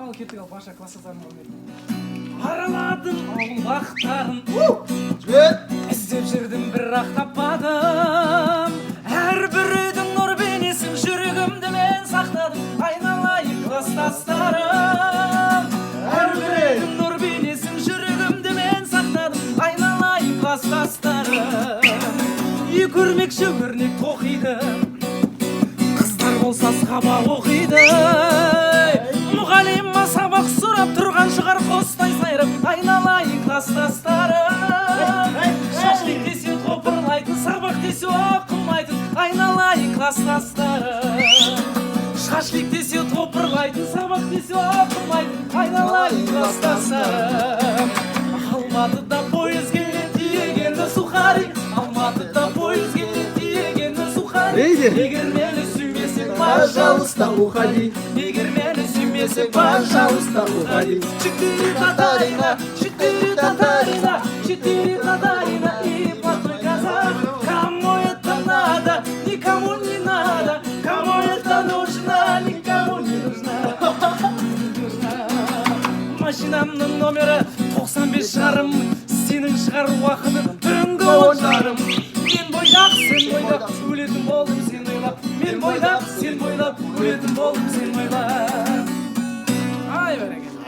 Ал кеттік ал баша класстастарым араладым ауыл бақтарын іздеп жүрдім бірақ таппадым әрбір үйдің нұр бейнесін жүрегімде мен сақтадым айналайын класстастарым әрбір үйдің нұр бейнесін жүрегімде мен сақтадым айналайын класстастарым үй көрмекші өрнек тоқиды қыздар болса сабақ оқиды мұғалима сабақ сұрап тұрған шығар қостай сайрап айналайын класстастарым шашлик десе топырлайтын сабақ десе оқылмайтын айналайын класстастарым шашлик десе топырлайтын сабақ десе оқылмайтын айналайын класстастарым алматыда пойыз келеді тиегенді сухари алматыда пойыз келеді тиегенді сухари егер мені сүймесең пожалуйста уходи егер мені сүймесең пожалуйста уходи четыре татарина и плохой казах кому это надо никому не надо кому это нужно никому не нужно машинамның номері 95 жарым сенің шығар уақытың түнгі 10 жарым мен бойдақ сен бойдақ өлетін болдым сен ойлап мен бойдақ сен бойлап өлетін болдым сен ойлап ай бәрекелді